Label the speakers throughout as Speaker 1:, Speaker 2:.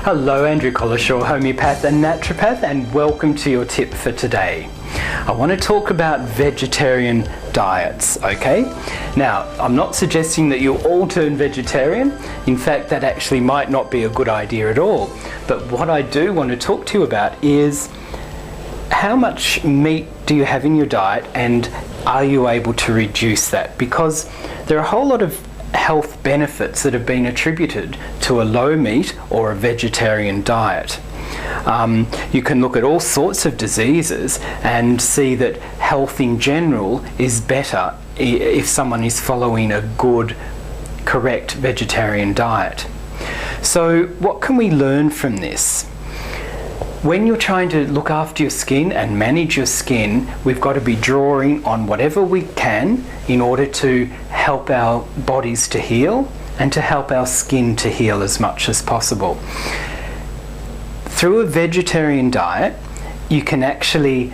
Speaker 1: Hello, Andrew Collishaw, homeopath and naturopath, and welcome to your tip for today. I want to talk about vegetarian diets, okay? Now, I'm not suggesting that you all turn vegetarian. In fact, that actually might not be a good idea at all. But what I do want to talk to you about is how much meat do you have in your diet, and are you able to reduce that? Because there are a whole lot of health benefits that have been attributed to a low meat or a vegetarian diet. You can look at all sorts of diseases and see that health in general is better if someone is following a good, correct vegetarian diet. So what can we learn from this? When you're trying to look after your skin and manage your skin, we've got to be drawing on whatever we can in order to help our bodies to heal and to help our skin to heal as much as possible. Through a vegetarian diet, you can actually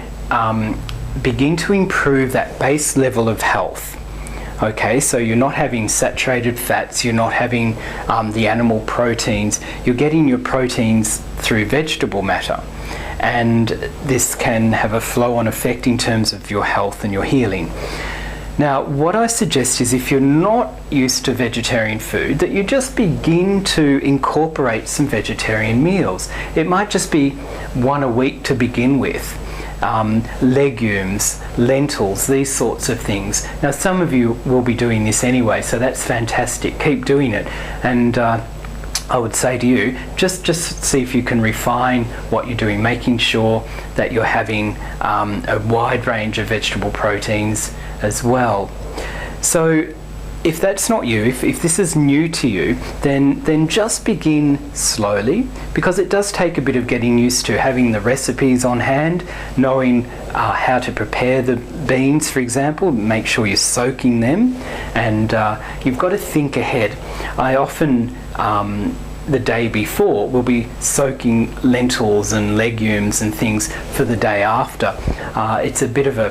Speaker 1: begin to improve that base level of health. Okay, so you're not having saturated fats, you're not having the animal proteins, you're getting your proteins through vegetable matter. And this can have a flow-on effect in terms of your health and your healing. Now, what I suggest is if you're not used to vegetarian food, that you just begin to incorporate some vegetarian meals. It might just be one a week to begin with. Legumes, lentils, these sorts of things. Now, some of you will be doing this anyway, so that's fantastic. Keep doing it. And I would say to you, just see if you can refine what you're doing, making sure that you're having a wide range of vegetable proteins as well. So if that's not you, if this is new to you, then just begin slowly, because it does take a bit of getting used to having the recipes on hand, knowing how to prepare the beans, for example. Make sure you're soaking them, and you've got to think ahead. I often the day before will be soaking lentils and legumes and things for the day after. It's a bit of a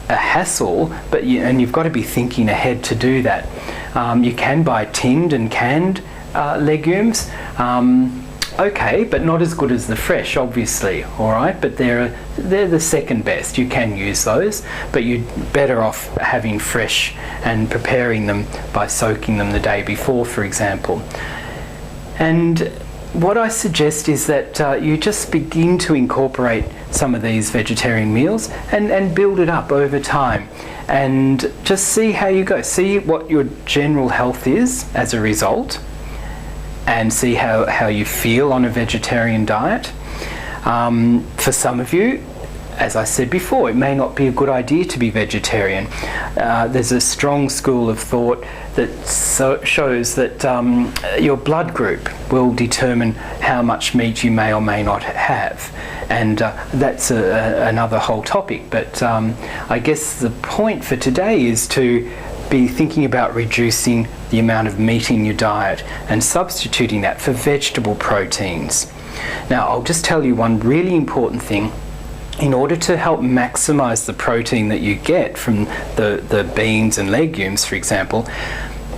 Speaker 1: hassle, but you've got to be thinking ahead to do that. You can buy tinned and canned legumes, okay, but not as good as the fresh, obviously. All right, but they're the second best. You can use those, but you're better off having fresh and preparing them by soaking them the day before, for example. And what I suggest is that you just begin to incorporate some of these vegetarian meals and build it up over time, and just see how you go. See what your general health is as a result, and see how you feel on a vegetarian diet. For some of you, as I said before, it may not be a good idea to be vegetarian. There's a strong school of thought that shows that your blood group will determine how much meat you may or may not have. And that's another whole topic. But I guess the point for today is to be thinking about reducing the amount of meat in your diet and substituting that for vegetable proteins. Now, I'll just tell you one really important thing. In order to help maximize the protein that you get from the beans and legumes, for example,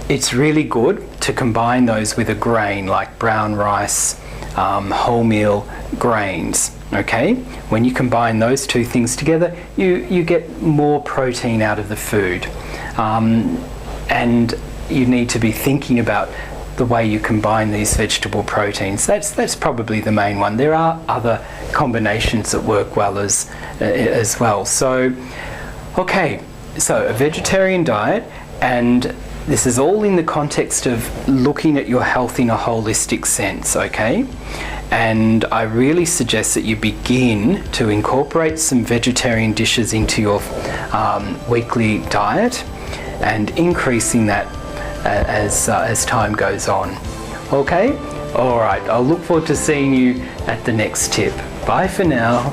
Speaker 1: it's really good to combine those with a grain like brown rice, wholemeal grains. Okay, when you combine those two things together, you get more protein out of the food, and you need to be thinking about the way you combine these vegetable proteins. That's probably the main one. There are other combinations that work well as well. So, okay, so a vegetarian diet, and this is all in the context of looking at your health in a holistic sense, okay? And I really suggest that you begin to incorporate some vegetarian dishes into your weekly diet, and increasing that as time goes on. Okay? All right, I'll look forward to seeing you at the next tip. Bye for now.